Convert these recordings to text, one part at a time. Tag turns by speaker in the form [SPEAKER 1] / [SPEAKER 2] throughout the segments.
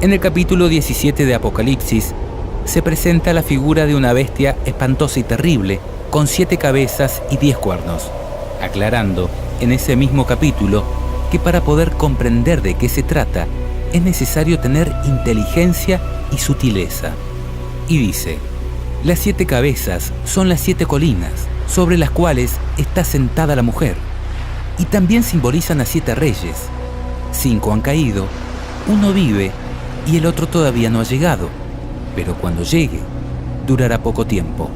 [SPEAKER 1] En el capítulo 17 de Apocalipsis se presenta la figura de una bestia espantosa y terrible, con 7 cabezas y 10 cuernos, aclarando en ese mismo capítulo que para poder comprender de qué se trata es necesario tener inteligencia y sutileza. Y dice: las 7 cabezas son las 7 colinas sobre las cuales está sentada la mujer, y también simbolizan a 7 reyes. 5 han caído, 1 vive y el otro todavía no ha llegado, pero cuando llegue, durará poco tiempo.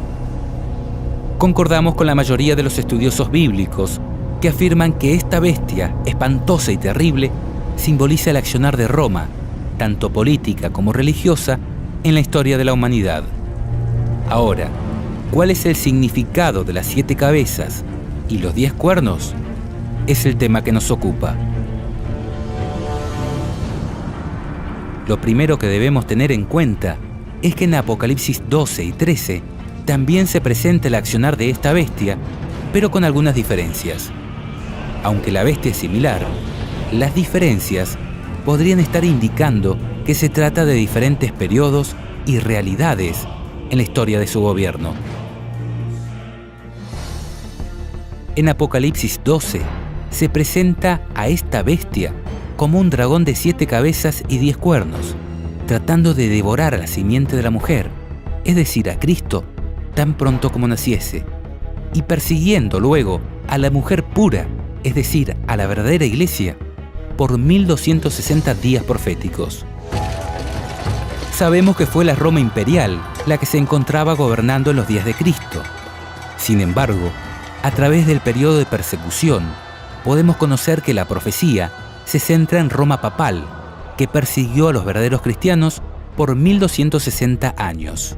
[SPEAKER 1] Concordamos con la mayoría de los estudiosos bíblicos que afirman que esta bestia espantosa y terrible simboliza el accionar de Roma, tanto política como religiosa, en la historia de la humanidad. Ahora, ¿cuál es el significado de las 7 cabezas y los 10 cuernos? Es el tema que nos ocupa. Lo primero que debemos tener en cuenta es que en Apocalipsis 12 y 13 también se presenta el accionar de esta bestia, pero con algunas diferencias. Aunque la bestia es similar, las diferencias podrían estar indicando que se trata de diferentes periodos y realidades en la historia de su gobierno. En Apocalipsis 12 se presenta a esta bestia como un dragón de 7 cabezas y 10 cuernos, tratando de devorar a la simiente de la mujer, es decir, a Cristo, tan pronto como naciese, y persiguiendo luego a la mujer pura, es decir, a la verdadera iglesia, por 1260 días proféticos. Sabemos que fue la Roma imperial la que se encontraba gobernando en los días de Cristo. Sin embargo, a través del periodo de persecución, podemos conocer que la profecía se centra en Roma papal, que persiguió a los verdaderos cristianos por 1260 años.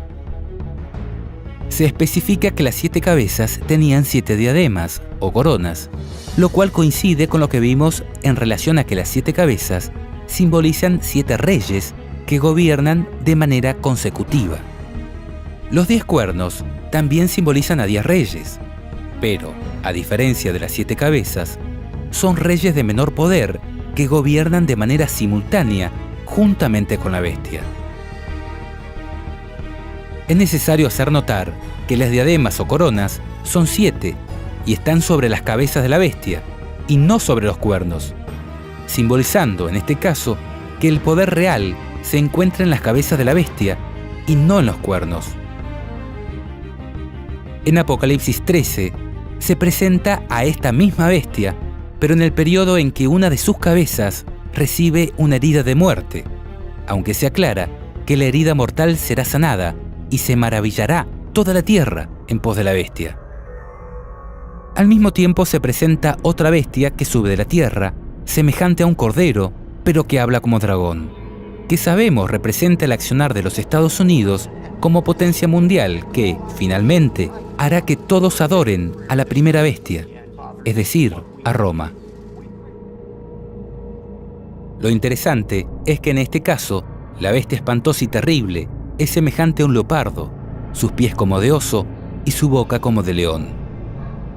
[SPEAKER 1] Se especifica que las 7 cabezas tenían 7 diademas o coronas, lo cual coincide con lo que vimos en relación a que las 7 cabezas simbolizan 7 reyes que gobiernan de manera consecutiva. Los 10 cuernos también simbolizan a 10 reyes, pero, a diferencia de las 7 cabezas, son reyes de menor poder que gobiernan de manera simultánea juntamente con la bestia. Es necesario hacer notar que las diademas o coronas son 7 y están sobre las cabezas de la bestia y no sobre los cuernos, simbolizando en este caso que el poder real se encuentra en las cabezas de la bestia y no en los cuernos. En Apocalipsis 13 se presenta a esta misma bestia, pero en el periodo en que una de sus cabezas recibe una herida de muerte, aunque se aclara que la herida mortal será sanada y se maravillará toda la tierra en pos de la bestia. Al mismo tiempo se presenta otra bestia que sube de la tierra, semejante a un cordero, pero que habla como dragón, que sabemos representa el accionar de los Estados Unidos como potencia mundial que, finalmente, hará que todos adoren a la primera bestia, es decir, a Roma. Lo interesante es que en este caso, la bestia espantosa y terrible es semejante a un leopardo, sus pies como de oso y su boca como de león,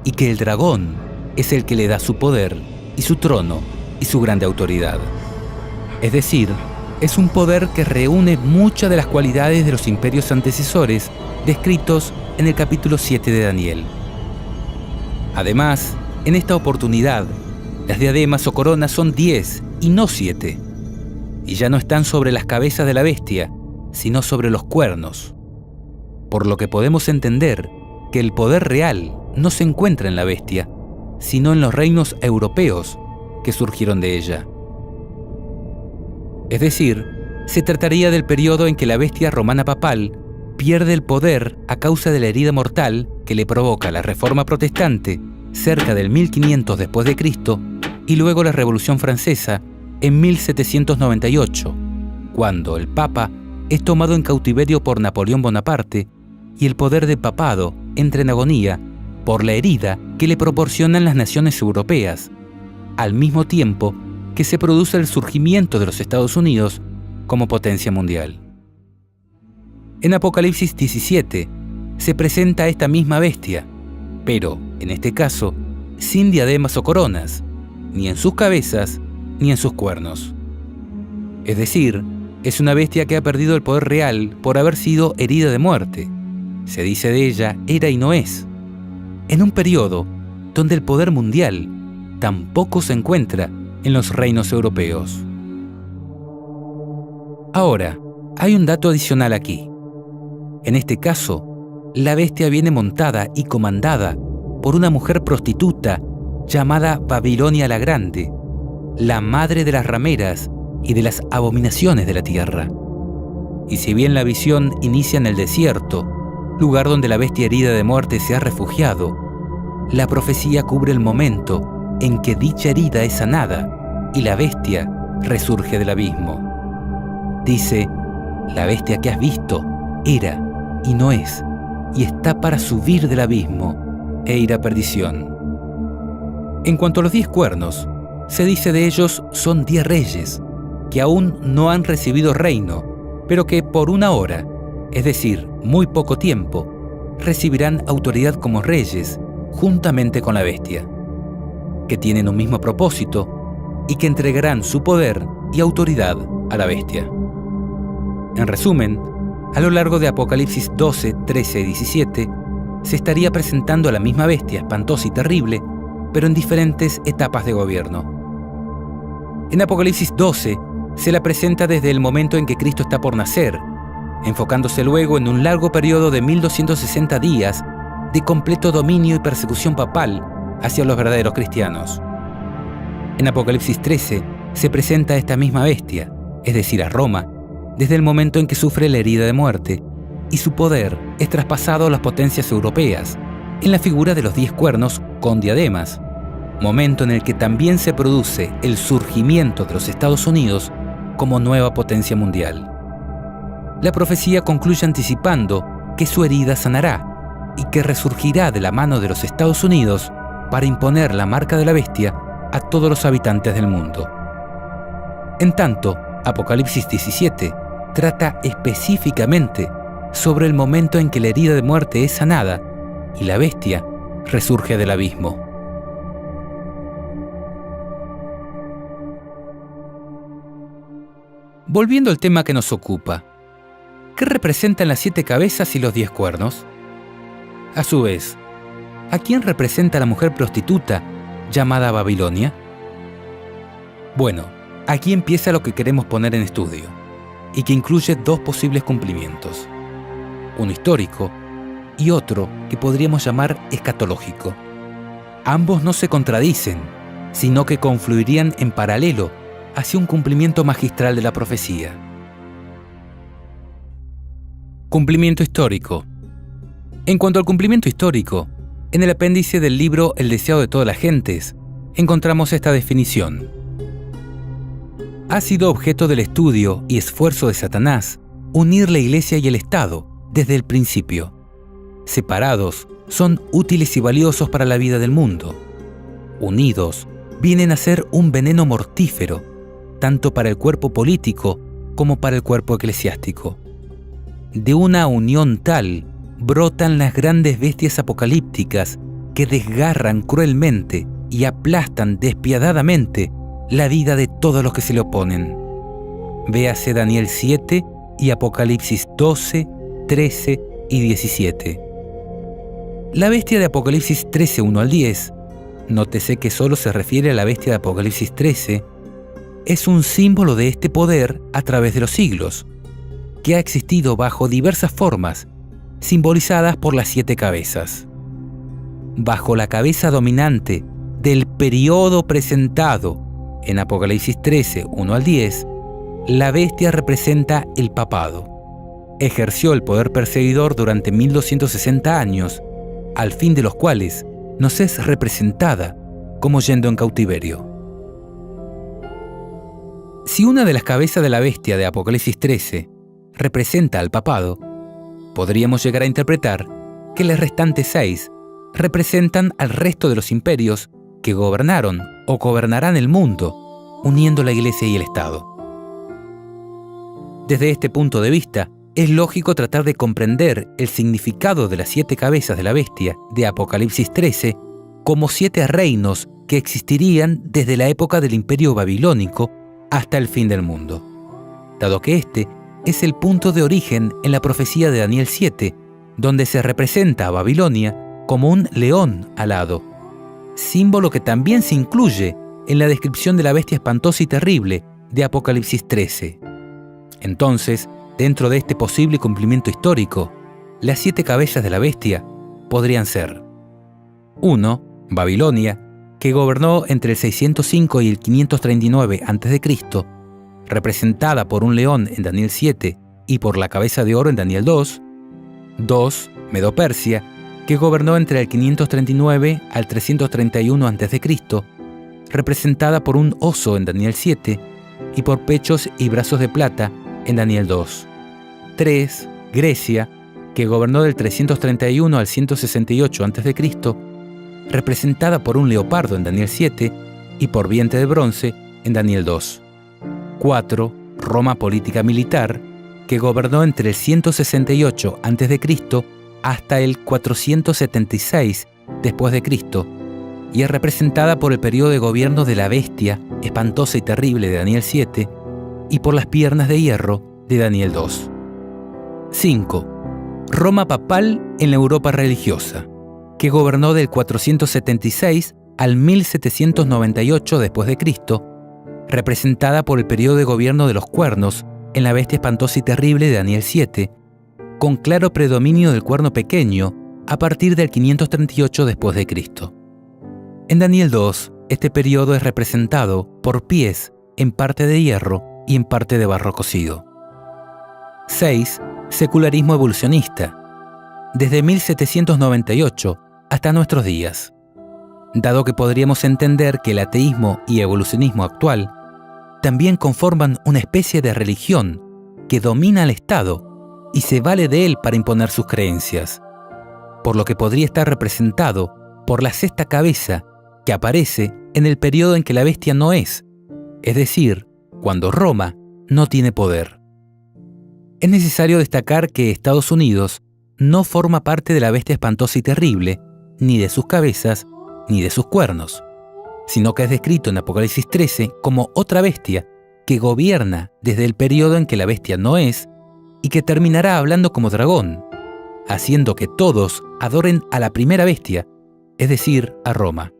[SPEAKER 1] y que el dragón es el que le da su poder y su trono y su grande autoridad. Es decir, es un poder que reúne muchas de las cualidades de los imperios antecesores descritos en el capítulo 7 de Daniel. Además, en esta oportunidad, las diademas o coronas son 10 y no 7, y ya no están sobre las cabezas de la bestia, sino sobre los cuernos, por lo que podemos entender que el poder real no se encuentra en la bestia, sino en los reinos europeos que surgieron de ella. Es decir, se trataría del periodo en que la bestia romana papal pierde el poder a causa de la herida mortal que le provoca la Reforma Protestante cerca del 1500 después de Cristo y luego la Revolución Francesa en 1798, cuando el Papa es tomado en cautiverio por Napoleón Bonaparte y el poder del papado entra en agonía por la herida que le proporcionan las naciones europeas, al mismo tiempo que se produce el surgimiento de los Estados Unidos como potencia mundial. En Apocalipsis 17 se presenta a esta misma bestia, pero, en este caso, sin diademas o coronas, ni en sus cabezas ni en sus cuernos. Es decir, Es una bestia que ha perdido el poder real por haber sido herida de muerte. Se dice de ella, era y no es. En un periodo donde el poder mundial tampoco se encuentra en los reinos europeos. Ahora, hay un dato adicional aquí. En este caso, la bestia viene montada y comandada por una mujer prostituta llamada Babilonia la Grande, la madre de las rameras y de las abominaciones de la tierra. Y si bien la visión inicia en el desierto, lugar donde la bestia herida de muerte se ha refugiado, la profecía cubre el momento en que dicha herida es sanada y la bestia resurge del abismo. Dice, la bestia que has visto era y no es, y está para subir del abismo e ir a perdición. En cuanto a los 10 cuernos, se dice de ellos son 10 reyes, que aún no han recibido reino, pero que por una hora, es decir, muy poco tiempo, recibirán autoridad como reyes, juntamente con la bestia, que tienen un mismo propósito y que entregarán su poder y autoridad a la bestia. En resumen, a lo largo de Apocalipsis 12, 13 y 17, se estaría presentando a la misma bestia espantosa y terrible, pero en diferentes etapas de gobierno. En Apocalipsis 12, se la presenta desde el momento en que Cristo está por nacer, enfocándose luego en un largo periodo de 1260 días de completo dominio y persecución papal hacia los verdaderos cristianos. En Apocalipsis 13 se presenta a esta misma bestia, es decir, a Roma, desde el momento en que sufre la herida de muerte, y su poder es traspasado a las potencias europeas, en la figura de los 10 cuernos con diademas, momento en el que también se produce el surgimiento de los Estados Unidos como nueva potencia mundial. La profecía concluye anticipando que su herida sanará y que resurgirá de la mano de los Estados Unidos para imponer la marca de la bestia a todos los habitantes del mundo. En tanto, Apocalipsis 17 trata específicamente sobre el momento en que la herida de muerte es sanada y la bestia resurge del abismo. Volviendo al tema que nos ocupa, ¿qué representan las 7 cabezas y los 10 cuernos? A su vez, ¿a quién representa la mujer prostituta llamada Babilonia? Bueno, aquí empieza lo que queremos poner en estudio, y que incluye 2 posibles cumplimientos, uno histórico y otro que podríamos llamar escatológico. Ambos no se contradicen, sino que confluirían en paralelo hacia un cumplimiento magistral de la profecía. Cumplimiento histórico. En cuanto al cumplimiento histórico, en el apéndice del libro El deseado de todas las gentes, encontramos esta definición. Ha sido objeto del estudio y esfuerzo de Satanás unir la Iglesia y el Estado desde el principio. Separados, son útiles y valiosos para la vida del mundo. Unidos, vienen a ser un veneno mortífero, tanto para el cuerpo político como para el cuerpo eclesiástico. De una unión tal, brotan las grandes bestias apocalípticas que desgarran cruelmente y aplastan despiadadamente la vida de todos los que se le oponen. Véase Daniel 7 y Apocalipsis 12, 13 y 17. La bestia de Apocalipsis 13, 1 al 10, nótese que solo se refiere a la bestia de Apocalipsis 13, es un símbolo de este poder a través de los siglos, que ha existido bajo diversas formas, simbolizadas por las 7 cabezas. Bajo la cabeza dominante del periodo presentado en Apocalipsis 13, 1 al 10, la bestia representa el papado. Ejerció el poder perseguidor durante 1260 años, al fin de los cuales nos es representada como yendo en cautiverio. Si una de las cabezas de la bestia de Apocalipsis 13 representa al papado, podríamos llegar a interpretar que las restantes 6 representan al resto de los imperios que gobernaron o gobernarán el mundo, uniendo la Iglesia y el Estado. Desde este punto de vista, es lógico tratar de comprender el significado de las 7 cabezas de la bestia de Apocalipsis 13 como 7 reinos que existirían desde la época del Imperio Babilónico hasta el fin del mundo. dado que este es el punto de origen en la profecía de Daniel 7, donde se representa a Babilonia como un león alado, símbolo que también se incluye en la descripción de la bestia espantosa y terrible de Apocalipsis 13. Entonces, dentro de este posible cumplimiento histórico, las 7 cabezas de la bestia podrían ser: 1. Babilonia, que gobernó entre el 605 y el 539 a.C., representada por un león en Daniel 7 y por la cabeza de oro en Daniel 2. 2. Medo-Persia, que gobernó entre el 539 al 331 a.C., representada por un oso en Daniel 7 y por pechos y brazos de plata en Daniel 2. 3. Grecia, que gobernó del 331 al 168 a.C., representada por un leopardo en Daniel 7 y por vientre de bronce en Daniel 2. 4. Roma política militar, que gobernó entre el 168 a.C. hasta el 476 después de Cristo, y es representada por el periodo de gobierno de la bestia espantosa y terrible de Daniel 7 y por las piernas de hierro de Daniel 2. 5. Roma papal en la Europa religiosa, que gobernó del 476 al 1798 después de Cristo, representada por el periodo de gobierno de los cuernos en la bestia espantosa y terrible de Daniel 7, con claro predominio del cuerno pequeño a partir del 538 después de Cristo. En Daniel 2, este periodo es representado por pies en parte de hierro y en parte de barro cocido. 6. Secularismo evolucionista, desde 1798 hasta nuestros días. Dado que podríamos entender que el ateísmo y evolucionismo actual también conforman una especie de religión que domina al Estado y se vale de él para imponer sus creencias, por lo que podría estar representado por la 6ª cabeza que aparece en el periodo en que la bestia no es decir, cuando Roma no tiene poder. Es necesario destacar que Estados Unidos no forma parte de la bestia espantosa y terrible, ni de sus cabezas, ni de sus cuernos, sino que es descrito en Apocalipsis 13 como otra bestia que gobierna desde el periodo en que la bestia no es y que terminará hablando como dragón, haciendo que todos adoren a la primera bestia, es decir, a Roma.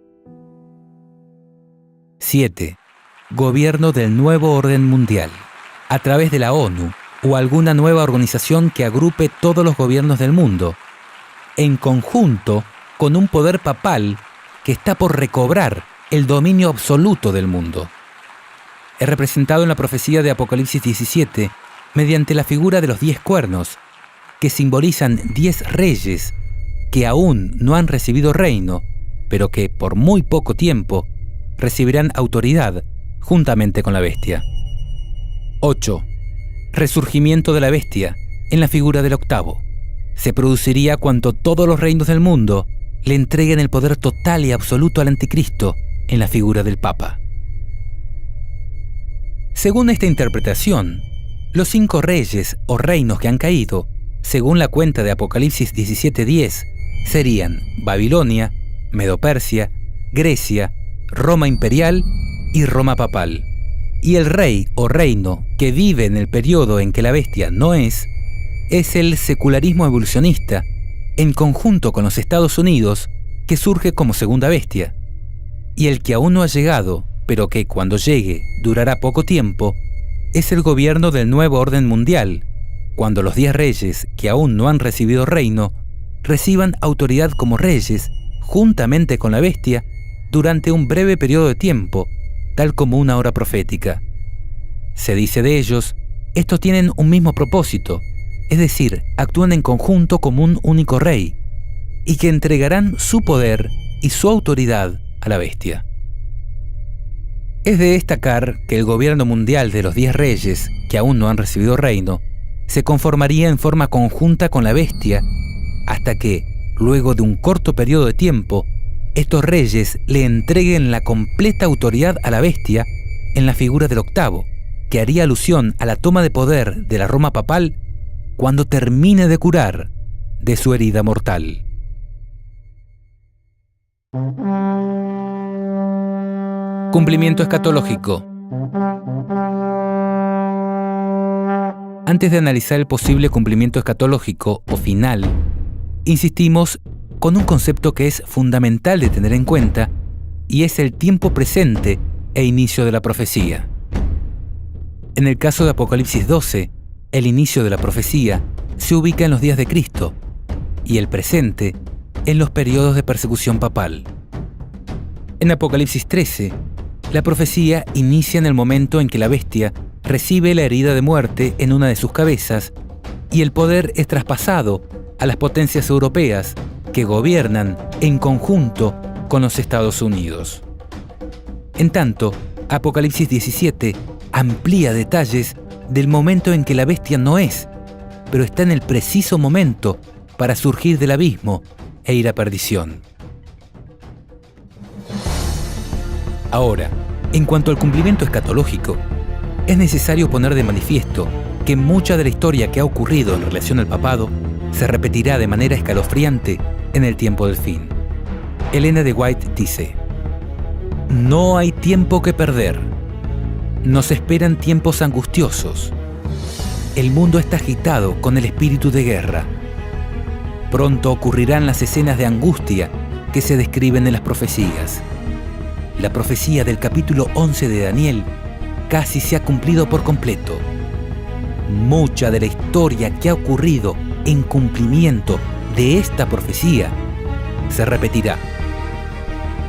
[SPEAKER 1] 7. Gobierno del nuevo orden mundial, a través de la ONU o alguna nueva organización que agrupe todos los gobiernos del mundo, en conjunto con un poder papal que está por recobrar el dominio absoluto del mundo. Es representado en la profecía de Apocalipsis 17 mediante la figura de los 10 cuernos, que simbolizan 10 reyes que aún no han recibido reino, pero que por muy poco tiempo recibirán autoridad juntamente con la bestia. 8. Resurgimiento de la bestia en la figura del 8º. Se produciría cuando todos los reinos del mundo le entreguen el poder total y absoluto al anticristo en la figura del Papa. Según esta interpretación, los 5 reyes o reinos que han caído, según la cuenta de Apocalipsis 17:10, serían Babilonia, Medo-Persia, Grecia, Roma imperial y Roma papal. Y el rey o reino que vive en el periodo en que la bestia no es el secularismo evolucionista, en conjunto con los Estados Unidos, que surge como segunda bestia. Y el que aún no ha llegado, pero que cuando llegue durará poco tiempo, es el gobierno del nuevo orden mundial, cuando los 10 reyes que aún no han recibido reino reciban autoridad como reyes juntamente con la bestia durante un breve periodo de tiempo, tal como una hora profética. Se dice de ellos, estos tienen un mismo propósito, es decir, actúan en conjunto como un único rey, y que entregarán su poder y su autoridad a la bestia. Es de destacar que el gobierno mundial de los 10 reyes, que aún no han recibido reino, se conformaría en forma conjunta con la bestia, hasta que, luego de un corto periodo de tiempo, estos reyes le entreguen la completa autoridad a la bestia en la figura del 8º, que haría alusión a la toma de poder de la Roma papal cuando termine de curar de su herida mortal. Cumplimiento escatológico. Antes de analizar el posible cumplimiento escatológico o final, insistimos con un concepto que es fundamental de tener en cuenta, y es el tiempo presente e inicio de la profecía. En el caso de Apocalipsis 12, el inicio de la profecía se ubica en los días de Cristo y el presente en los periodos de persecución papal. En Apocalipsis 13, la profecía inicia en el momento en que la bestia recibe la herida de muerte en una de sus cabezas y el poder es traspasado a las potencias europeas que gobiernan en conjunto con los Estados Unidos. En tanto, Apocalipsis 17 amplía detalles del momento en que la bestia no es, pero está en el preciso momento para surgir del abismo e ir a perdición. Ahora, en cuanto al cumplimiento escatológico, es necesario poner de manifiesto que mucha de la historia que ha ocurrido en relación al papado se repetirá de manera escalofriante en el tiempo del fin. Elena de White dice: no hay tiempo que perder. Nos esperan tiempos angustiosos. El mundo está agitado con el espíritu de guerra. Pronto ocurrirán las escenas de angustia que se describen en las profecías. La profecía del capítulo 11 de Daniel casi se ha cumplido por completo. Mucha de la historia que ha ocurrido en cumplimiento de esta profecía se repetirá.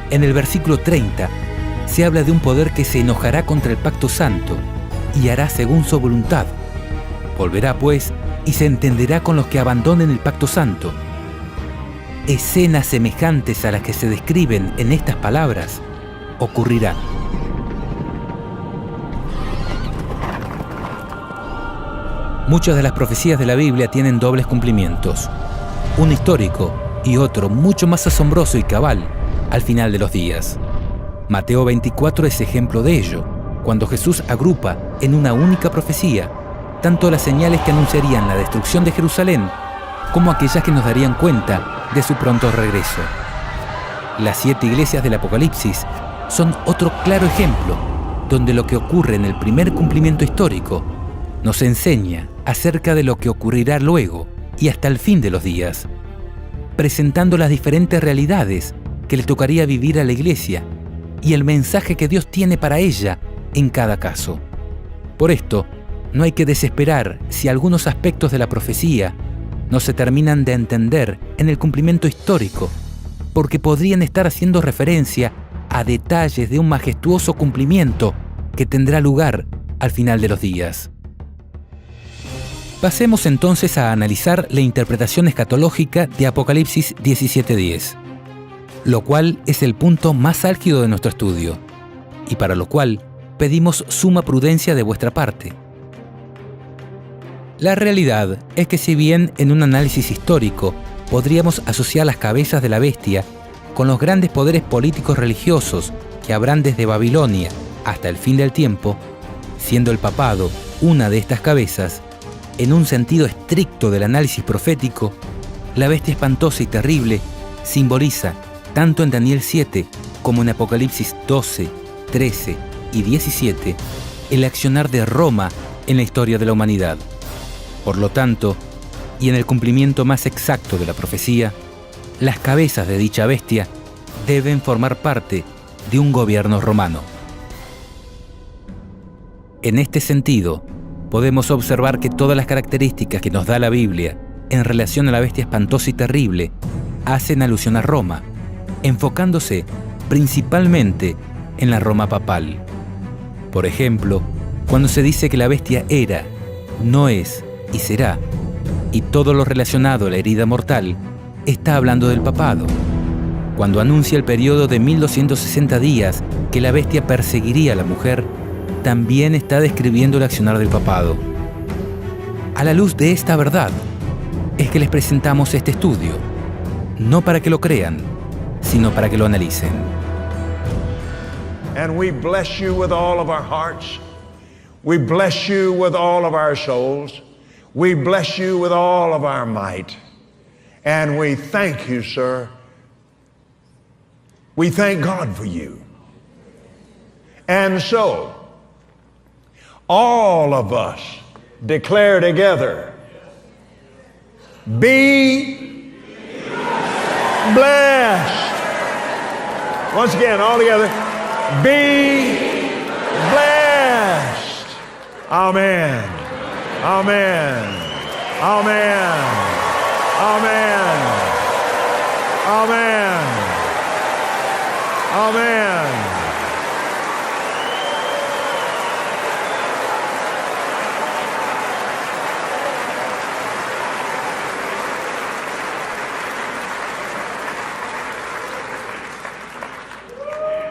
[SPEAKER 1] En el versículo 30 se habla de un poder que se enojará contra el pacto santo y hará según su voluntad. Volverá, pues, y se entenderá con los que abandonen el pacto santo. Escenas semejantes a las que se describen en estas palabras ocurrirán. Muchas de las profecías de la Biblia tienen dobles cumplimientos, uno histórico y otro mucho más asombroso y cabal al final de los días. Mateo 24 es ejemplo de ello, cuando Jesús agrupa en una única profecía tanto las señales que anunciarían la destrucción de Jerusalén como aquellas que nos darían cuenta de su pronto regreso. Las 7 iglesias del Apocalipsis son otro claro ejemplo, donde lo que ocurre en el primer cumplimiento histórico nos enseña acerca de lo que ocurrirá luego y hasta el fin de los días, presentando las diferentes realidades que le tocaría vivir a la iglesia y el mensaje que Dios tiene para ella en cada caso. Por esto, no hay que desesperar si algunos aspectos de la profecía no se terminan de entender en el cumplimiento histórico, porque podrían estar haciendo referencia a detalles de un majestuoso cumplimiento que tendrá lugar al final de los días. Pasemos entonces a analizar la interpretación escatológica de Apocalipsis 17:10, lo cual es el punto más álgido de nuestro estudio, y para lo cual pedimos suma prudencia de vuestra parte. La realidad es que si bien en un análisis histórico podríamos asociar las cabezas de la bestia con los grandes poderes políticos religiosos que habrán desde Babilonia hasta el fin del tiempo, siendo el papado una de estas cabezas, en un sentido estricto del análisis profético, la bestia espantosa y terrible simboliza, tanto en Daniel 7 como en Apocalipsis 12, 13 y 17, el accionar de Roma en la historia de la humanidad. Por lo tanto, y en el cumplimiento más exacto de la profecía, las cabezas de dicha bestia deben formar parte de un gobierno romano. En este sentido, podemos observar que todas las características que nos da la Biblia en relación a la bestia espantosa y terrible hacen alusión a Roma, enfocándose principalmente en la Roma papal. Por ejemplo, cuando se dice que la bestia era, no es y será, y todo lo relacionado a la herida mortal, está hablando del papado. Cuando anuncia el periodo de 1260 días que la bestia perseguiría a la mujer, también está describiendo el accionar del papado. A la luz de esta verdad, es que les presentamos este estudio, no para que lo crean, sino para que lo analicen.
[SPEAKER 2] And we bless you with all of our hearts. We bless you with all of our souls. We bless you with all of our might. And we thank you, sir. We thank God for you. And so, all of us declare together, be blessed. Once again, all together, be blessed. Amen. Amen. Amen. Amen. Amen. Amen.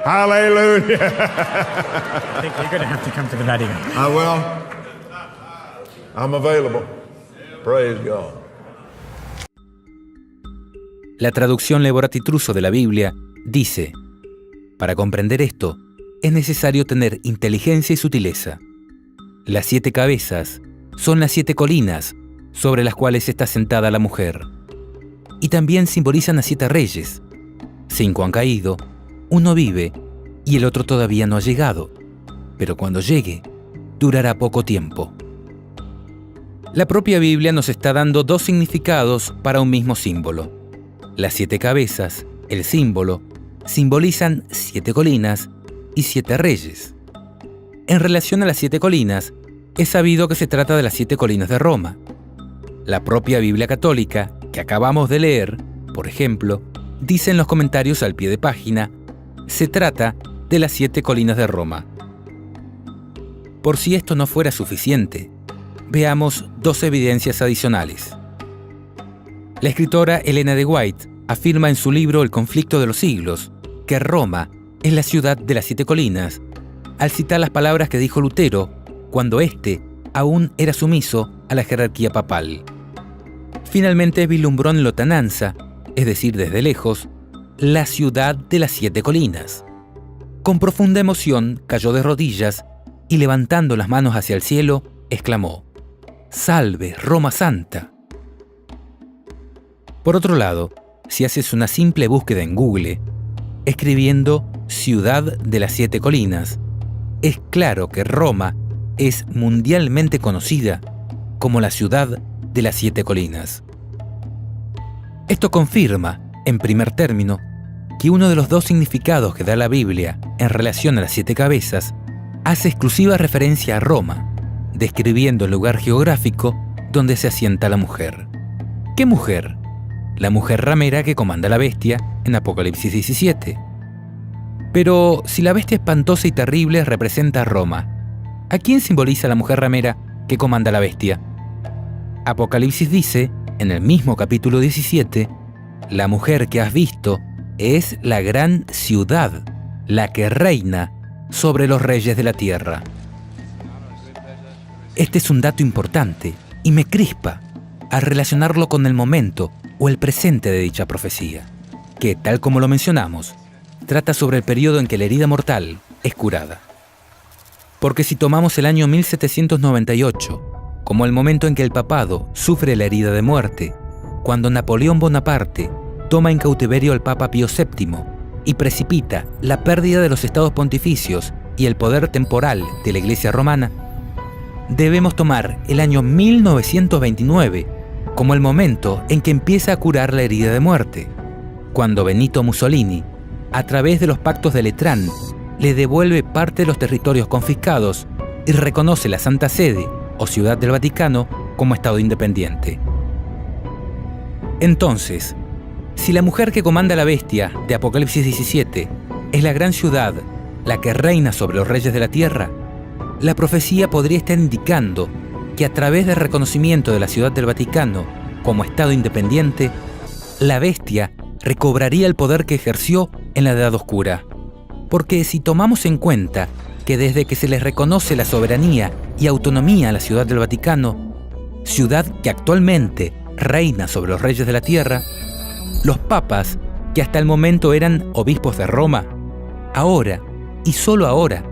[SPEAKER 2] Hallelujah.
[SPEAKER 3] I think you're going to have to come to the Vatican.
[SPEAKER 2] I will. I'm available. Praise God.
[SPEAKER 1] La traducción Leborati Truso de la Biblia dice: para comprender esto, es necesario tener inteligencia y sutileza. Las 7 cabezas son las 7 colinas sobre las cuales está sentada la mujer. Y también simbolizan a 7 reyes. 5 han caído, 1 vive y el otro todavía no ha llegado, pero cuando llegue, durará poco tiempo. La propia Biblia nos está dando 2 significados para un mismo símbolo. Las 7 cabezas, el símbolo, simbolizan 7 colinas y 7 reyes. En relación a las 7 colinas, es sabido que se trata de las 7 colinas de Roma. La propia Biblia católica, que acabamos de leer, por ejemplo, dice en los comentarios al pie de página: se trata de las 7 colinas de Roma. Por si esto no fuera suficiente, veamos 2 evidencias adicionales. La escritora Elena de White afirma en su libro El conflicto de los siglos que Roma es la ciudad de las 7 colinas, al citar las palabras que dijo Lutero cuando éste aún era sumiso a la jerarquía papal. Finalmente vislumbró en lontananza, es decir, desde lejos, la ciudad de las 7 colinas. Con profunda emoción cayó de rodillas y levantando las manos hacia el cielo, exclamó: ¡Salve, Roma Santa! Por otro lado, si haces una simple búsqueda en Google, escribiendo Ciudad de las 7 colinas, es claro que Roma es mundialmente conocida como la ciudad de las 7 colinas. Esto confirma, en primer término, que uno de los 2 significados que da la Biblia en relación a las 7 cabezas hace exclusiva referencia a Roma, describiendo el lugar geográfico donde se asienta la mujer. ¿Qué mujer? La mujer ramera que comanda la bestia en Apocalipsis 17. Pero si la bestia espantosa y terrible representa a Roma, ¿a quién simboliza la mujer ramera que comanda la bestia? Apocalipsis dice, en el mismo capítulo 17, la mujer que has visto es la gran ciudad, la que reina sobre los reyes de la tierra. Este es un dato importante y me crispa al relacionarlo con el momento o el presente de dicha profecía, que, tal como lo mencionamos, trata sobre el periodo en que la herida mortal es curada. Porque si tomamos el año 1798 como el momento en que el papado sufre la herida de muerte, cuando Napoleón Bonaparte toma en cautiverio al Papa Pío VII y precipita la pérdida de los estados pontificios y el poder temporal de la Iglesia romana, debemos tomar el año 1929 como el momento en que empieza a curar la herida de muerte, cuando Benito Mussolini, a través de los pactos de Letrán, le devuelve parte de los territorios confiscados y reconoce la Santa Sede o Ciudad del Vaticano como Estado independiente. Entonces, si la mujer que comanda la bestia de Apocalipsis 17 es la gran ciudad, la que reina sobre los reyes de la tierra, la profecía podría estar indicando que a través del reconocimiento de la Ciudad del Vaticano como Estado independiente, la bestia recobraría el poder que ejerció en la Edad Oscura. Porque si tomamos en cuenta que desde que se les reconoce la soberanía y autonomía a la Ciudad del Vaticano, ciudad que actualmente reina sobre los reyes de la tierra, los papas, que hasta el momento eran obispos de Roma, ahora, y solo ahora,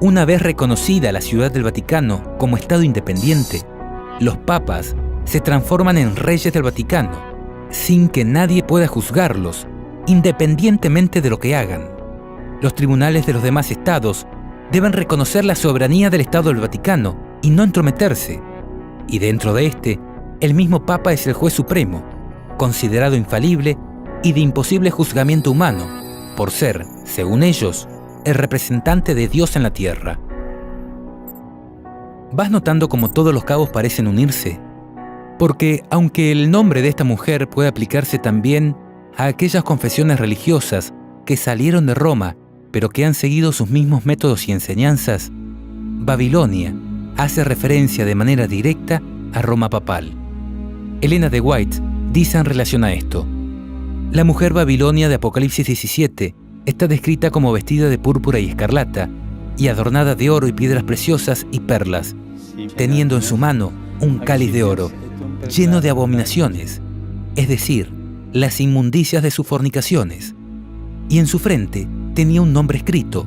[SPEAKER 1] una vez reconocida la Ciudad del Vaticano como Estado independiente, los papas se transforman en reyes del Vaticano, sin que nadie pueda juzgarlos, independientemente de lo que hagan. Los tribunales de los demás estados deben reconocer la soberanía del Estado del Vaticano y no entrometerse, y dentro de este, el mismo Papa es el juez supremo, considerado infalible y de imposible juzgamiento humano, por ser, según ellos, el representante de Dios en la tierra. ¿Vas notando cómo todos los cabos parecen unirse? Porque, aunque el nombre de esta mujer puede aplicarse también a aquellas confesiones religiosas que salieron de Roma, pero que han seguido sus mismos métodos y enseñanzas, Babilonia hace referencia de manera directa a Roma papal. Elena de White dice en relación a esto: la mujer Babilonia de Apocalipsis 17 está descrita como vestida de púrpura y escarlata, y adornada de oro y piedras preciosas y perlas, teniendo en su mano un cáliz de oro, lleno de abominaciones, es decir, las inmundicias de sus fornicaciones. Y en su frente tenía un nombre escrito: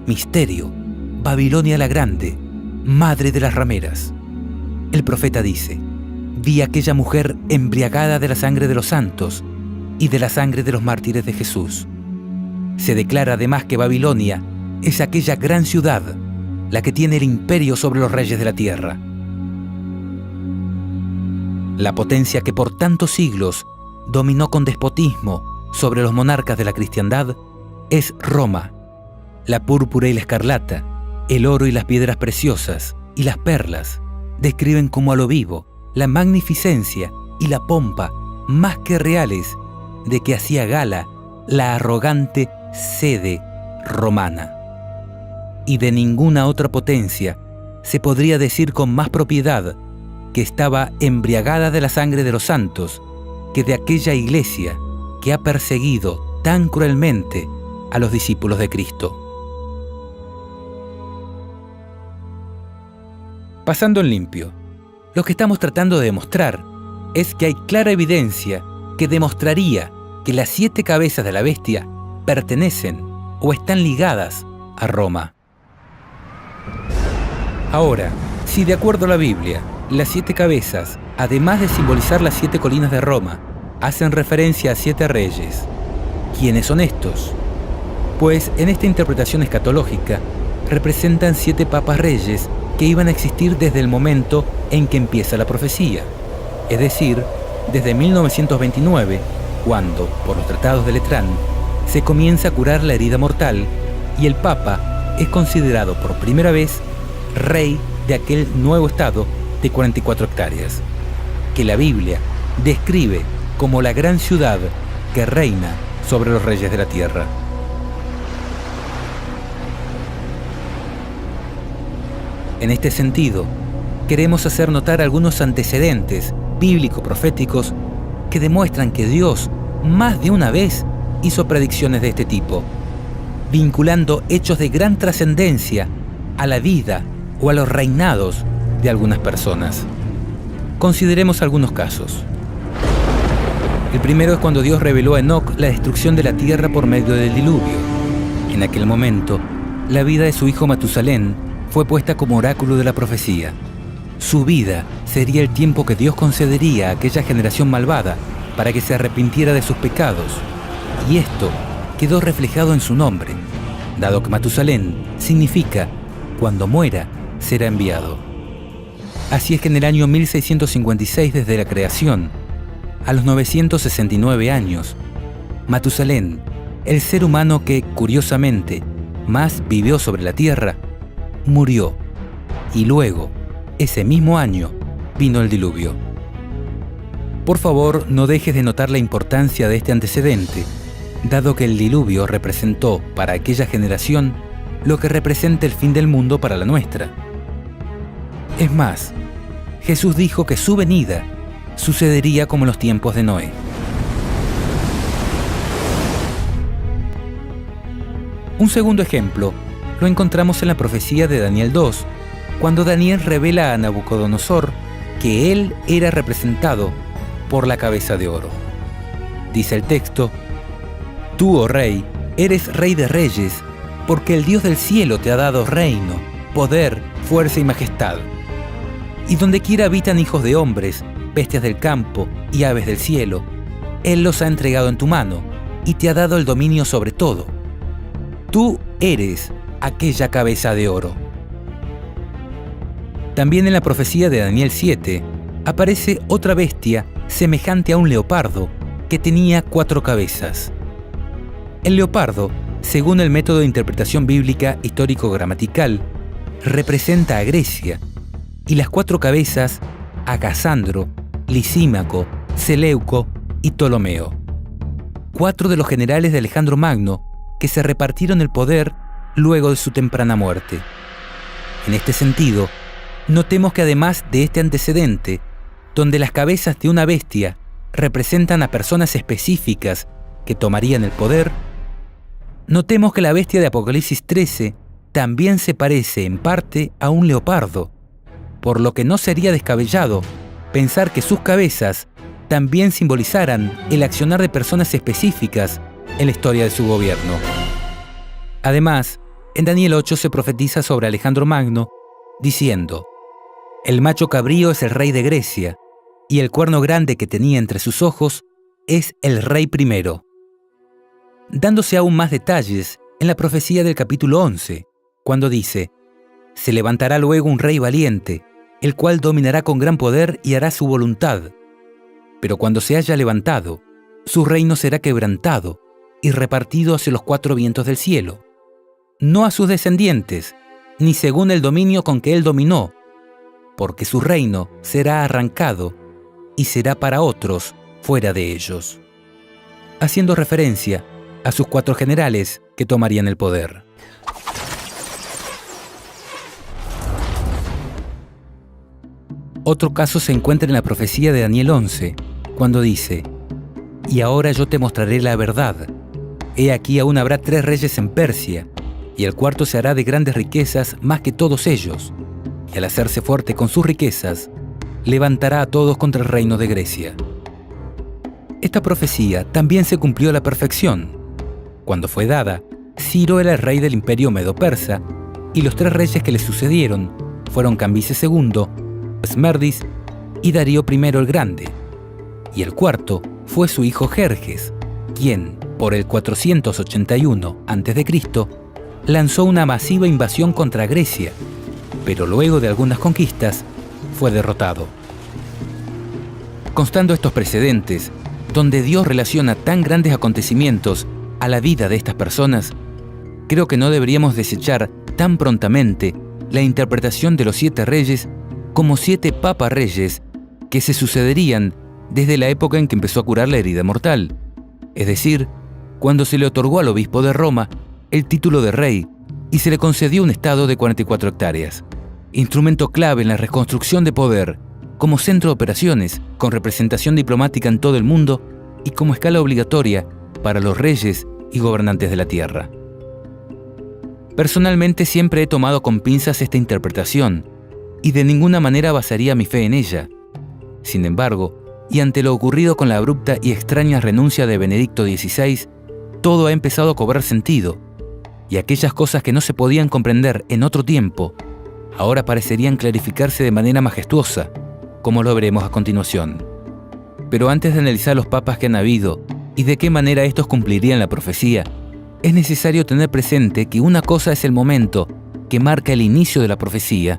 [SPEAKER 1] Misterio, Babilonia la Grande, Madre de las Rameras. El profeta dice: vi a aquella mujer embriagada de la sangre de los santos y de la sangre de los mártires de Jesús. Se declara además que Babilonia es aquella gran ciudad, la que tiene el imperio sobre los reyes de la tierra. La potencia que por tantos siglos dominó con despotismo sobre los monarcas de la cristiandad es Roma. La púrpura y la escarlata, el oro y las piedras preciosas y las perlas describen como a lo vivo la magnificencia y la pompa más que reales de que hacía gala la arrogante sede romana. Y de ninguna otra potencia se podría decir con más propiedad que estaba embriagada de la sangre de los santos que de aquella iglesia que ha perseguido tan cruelmente a los discípulos de Cristo. Pasando en limpio, lo que estamos tratando de demostrar es que hay clara evidencia que demostraría que las 7 cabezas de la bestia pertenecen o están ligadas a Roma. Ahora, si de acuerdo a la Biblia, las 7 cabezas, además de simbolizar las 7 colinas de Roma, hacen referencia a 7 reyes, ¿quiénes son estos? Pues en esta interpretación escatológica representan 7 papas reyes que iban a existir desde el momento en que empieza la profecía, es decir, desde 1929, cuando, por los tratados de Letrán, se comienza a curar la herida mortal y el Papa es considerado por primera vez rey de aquel nuevo estado de 44 hectáreas, que la Biblia describe como la gran ciudad que reina sobre los reyes de la tierra. En este sentido, queremos hacer notar algunos antecedentes bíblico-proféticos que demuestran que Dios más de una vez hizo predicciones de este tipo, vinculando hechos de gran trascendencia a la vida o a los reinados de algunas personas. Consideremos algunos casos. El primero es cuando Dios reveló a Enoc la destrucción de la tierra por medio del diluvio. En aquel momento, la vida de su hijo Matusalén fue puesta como oráculo de la profecía. Su vida sería el tiempo que Dios concedería a aquella generación malvada para que se arrepintiera de sus pecados, y esto quedó reflejado en su nombre, dado que Matusalén significa cuando muera será enviado. Así es que en el año 1656 desde la creación, a los 969 años, Matusalén, el ser humano que, curiosamente, más vivió sobre la tierra, murió, y luego, ese mismo año, vino el diluvio. Por favor, no dejes de notar la importancia de este antecedente, dado que el diluvio representó para aquella generación lo que representa el fin del mundo para la nuestra. Es más, Jesús dijo que su venida sucedería como en los tiempos de Noé. Un segundo ejemplo lo encontramos en la profecía de Daniel 2, cuando Daniel revela a Nabucodonosor que él era representado por la cabeza de oro. Dice el texto: tú, oh rey, eres rey de reyes, porque el Dios del cielo te ha dado reino, poder, fuerza y majestad. Y donde quiera habitan hijos de hombres, bestias del campo y aves del cielo, Él los ha entregado en tu mano y te ha dado el dominio sobre todo. Tú eres aquella cabeza de oro. También en la profecía de Daniel 7 aparece otra bestia semejante a un leopardo que tenía 4 cabezas. El leopardo, según el método de interpretación bíblica histórico-gramatical, representa a Grecia y las 4 cabezas a Casandro, Lisímaco, Seleuco y Ptolomeo. 4 de los generales de Alejandro Magno que se repartieron el poder luego de su temprana muerte. En este sentido, notemos que además de este antecedente, donde las cabezas de una bestia representan a personas específicas que tomarían el poder, notemos que la bestia de Apocalipsis 13 también se parece en parte a un leopardo, por lo que no sería descabellado pensar que sus cabezas también simbolizaran el accionar de personas específicas en la historia de su gobierno. Además, en Daniel 8 se profetiza sobre Alejandro Magno, diciendo: «El macho cabrío es el rey de Grecia, y el cuerno grande que tenía entre sus ojos es el rey primero», dándose aún más detalles en la profecía del capítulo 11, cuando dice: «Se levantará luego un rey valiente, el cual dominará con gran poder y hará su voluntad. Pero cuando se haya levantado, su reino será quebrantado y repartido hacia los 4 vientos del cielo, no a sus descendientes, ni según el dominio con que él dominó, porque su reino será arrancado y será para otros fuera de ellos», haciendo referencia a sus 4 generales que tomarían el poder. Otro caso se encuentra en la profecía de Daniel 11, cuando dice: «Y ahora yo te mostraré la verdad. He aquí aún habrá 3 reyes en Persia, y el cuarto se hará de grandes riquezas más que todos ellos, y al hacerse fuerte con sus riquezas, levantará a todos contra el reino de Grecia». Esta profecía también se cumplió a la perfección. Cuando fue dada, Ciro era el rey del imperio medo-persa, y los 3 reyes que le sucedieron fueron Cambises II, Esmerdis y Darío I el Grande, y el cuarto fue su hijo Jerjes, quien, por el 481 a.C., lanzó una masiva invasión contra Grecia, pero luego de algunas conquistas fue derrotado. Constando estos precedentes, donde Dios relaciona tan grandes acontecimientos a la vida de estas personas, creo que no deberíamos desechar tan prontamente la interpretación de los 7 reyes como 7 papas reyes que se sucederían desde la época en que empezó a curar la herida mortal, es decir, cuando se le otorgó al obispo de Roma el título de rey y se le concedió un estado de 44 hectáreas, instrumento clave en la reconstrucción de poder, como centro de operaciones, con representación diplomática en todo el mundo y como escala obligatoria para los reyes y gobernantes de la tierra. Personalmente siempre he tomado con pinzas esta interpretación y de ninguna manera basaría mi fe en ella. Sin embargo, y ante lo ocurrido con la abrupta y extraña renuncia de Benedicto XVI, todo ha empezado a cobrar sentido, y aquellas cosas que no se podían comprender en otro tiempo, ahora parecerían clarificarse de manera majestuosa, como lo veremos a continuación. Pero antes de analizar los papas que han habido y de qué manera estos cumplirían la profecía, es necesario tener presente que una cosa es el momento que marca el inicio de la profecía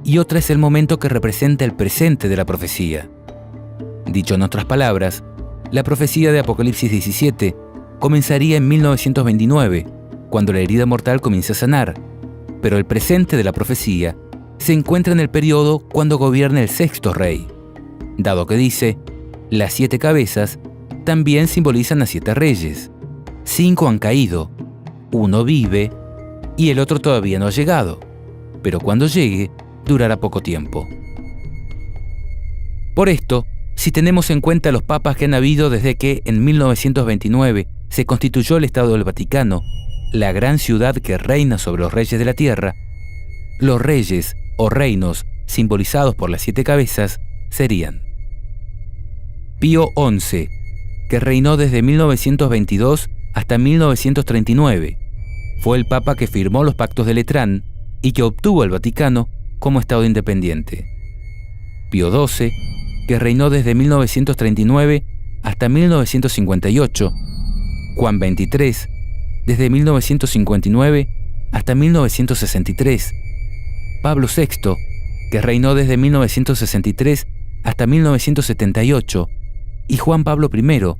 [SPEAKER 1] y otra es el momento que representa el presente de la profecía. Dicho en otras palabras, la profecía de Apocalipsis 17 comenzaría en 1929, cuando la herida mortal comienza a sanar, pero el presente de la profecía se encuentra en el periodo cuando gobierna el 6º rey, dado que dice: «Las 7 cabezas también simbolizan a 7 reyes. 5 han caído, 1 vive y el otro todavía no ha llegado, pero cuando llegue durará poco tiempo». Por esto, si tenemos en cuenta los papas que han habido desde que en 1929 se constituyó el Estado del Vaticano, la gran ciudad que reina sobre los reyes de la tierra, los reyes o reinos simbolizados por las 7 cabezas serían: Pío XI, que reinó desde 1922 hasta 1939. Fue el papa que firmó los pactos de Letrán y que obtuvo el Vaticano como Estado independiente. Pío XII, que reinó desde 1939 hasta 1958. Juan XXIII, desde 1959 hasta 1963. Pablo VI, que reinó desde 1963 hasta 1978, y Juan Pablo I,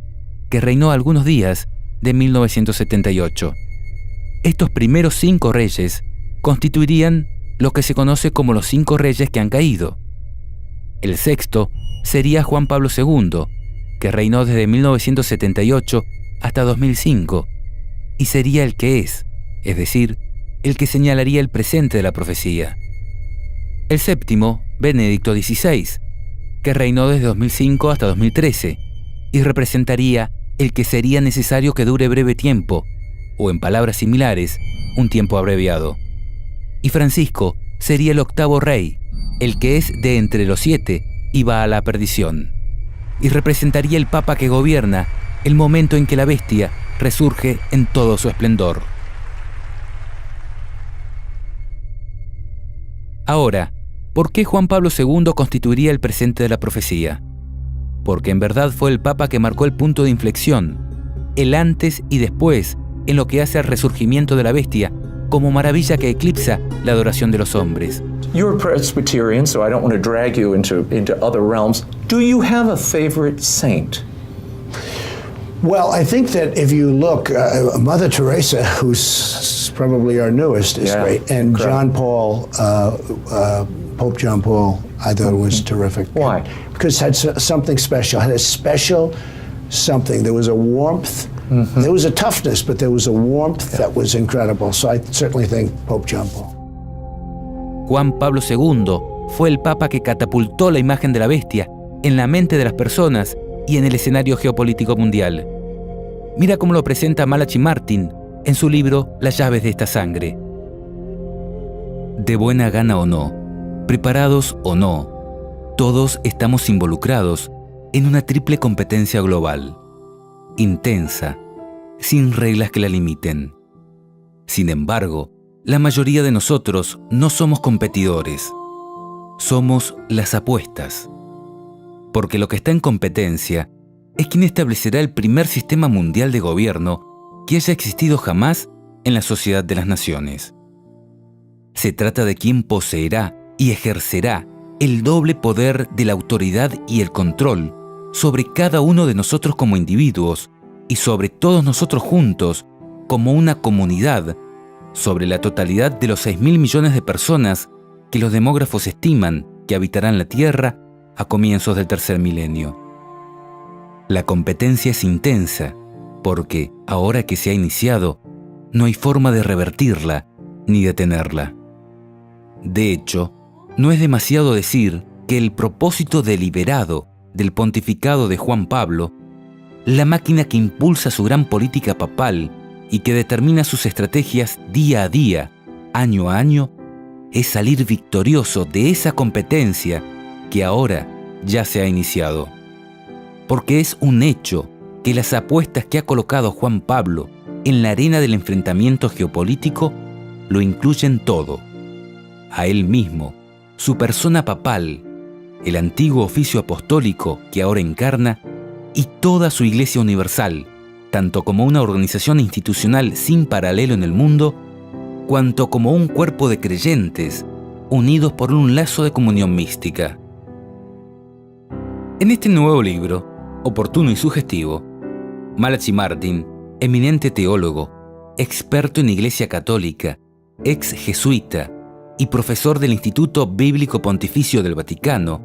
[SPEAKER 1] que reinó algunos días de 1978. Estos primeros 5 reyes constituirían lo que se conoce como los 5 reyes que han caído. El sexto sería Juan Pablo II, que reinó desde 1978 hasta 2005, y sería el que es decir, el que señalaría el presente de la profecía. El séptimo, Benedicto XVI, que reinó desde 2005 hasta 2013, y representaría el que sería necesario que dure breve tiempo, o en palabras similares, un tiempo abreviado. Y Francisco sería el octavo rey, el que es de entre los 7 y va a la perdición, y representaría el Papa que gobierna el momento en que la bestia resurge en todo su esplendor. Ahora, ¿por qué Juan Pablo II constituiría el presente de la profecía? Porque en verdad fue el Papa que marcó el punto de inflexión, el antes y después en lo que hace al resurgimiento de la bestia como maravilla que eclipsa la adoración de los hombres.
[SPEAKER 4] You're a Presbyterian, so I don't want to drag you into other realms. Do you have a favorite saint?
[SPEAKER 5] Well, I think that if you look, Mother Teresa, who's probably our newest, is great, and
[SPEAKER 4] correct.
[SPEAKER 5] John Paul, Pope John Paul, I thought was terrific.
[SPEAKER 4] Why?
[SPEAKER 5] Because it had something special. Had a special something. There was a warmth. There was a toughness, but there was a warmth that was incredible. So I certainly think Pope John Paul.
[SPEAKER 1] Juan Pablo II fue el Papa que catapultó la imagen de la bestia en la mente de las personas y en el escenario geopolítico mundial. Mira cómo lo presenta Malachi Martin en su libro Las llaves de esta sangre. De buena gana o no, preparados o no, todos estamos involucrados en una triple competencia global, intensa, sin reglas que la limiten. Sin embargo, la mayoría de nosotros no somos competidores, somos las apuestas. Porque lo que está en competencia es quién establecerá el primer sistema mundial de gobierno que haya existido jamás en la sociedad de las naciones. Se trata de quién poseerá y ejercerá el doble poder de la autoridad y el control sobre cada uno de nosotros como individuos y sobre todos nosotros juntos como una comunidad, sobre la totalidad de los 6.000 millones de personas que los demógrafos estiman que habitarán la Tierra a comienzos del tercer milenio. La competencia es intensa porque, ahora que se ha iniciado, no hay forma de revertirla ni detenerla. De hecho, no es demasiado decir que el propósito deliberado del pontificado de Juan Pablo, la máquina que impulsa su gran política papal y que determina sus estrategias día a día, año a año, es salir victorioso de esa competencia que ahora ya se ha iniciado. Porque es un hecho que las apuestas que ha colocado Juan Pablo en la arena del enfrentamiento geopolítico lo incluyen todo. A él mismo, su persona papal, el antiguo oficio apostólico que ahora encarna, y toda su Iglesia Universal, tanto como una organización institucional sin paralelo en el mundo, cuanto como un cuerpo de creyentes unidos por un lazo de comunión mística. En este nuevo libro, oportuno y sugestivo, Malachi Martin, eminente teólogo, experto en Iglesia Católica, ex jesuita y profesor del Instituto Bíblico Pontificio del Vaticano,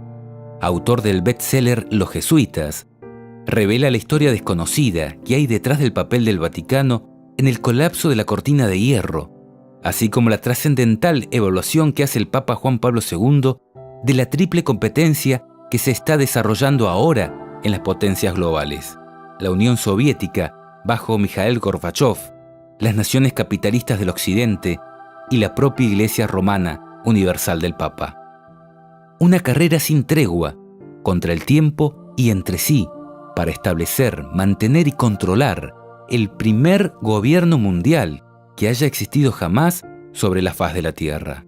[SPEAKER 1] autor del bestseller Los Jesuitas, revela la historia desconocida que hay detrás del papel del Vaticano en el colapso de la cortina de hierro, así como la trascendental evaluación que hace el Papa Juan Pablo II de la triple competencia que se está desarrollando ahora en las potencias globales: la Unión Soviética, bajo Mikhail Gorbachev, las naciones capitalistas del Occidente y la propia Iglesia Romana Universal del Papa. Una carrera sin tregua, contra el tiempo y entre sí, para establecer, mantener y controlar el primer gobierno mundial que haya existido jamás sobre la faz de la Tierra.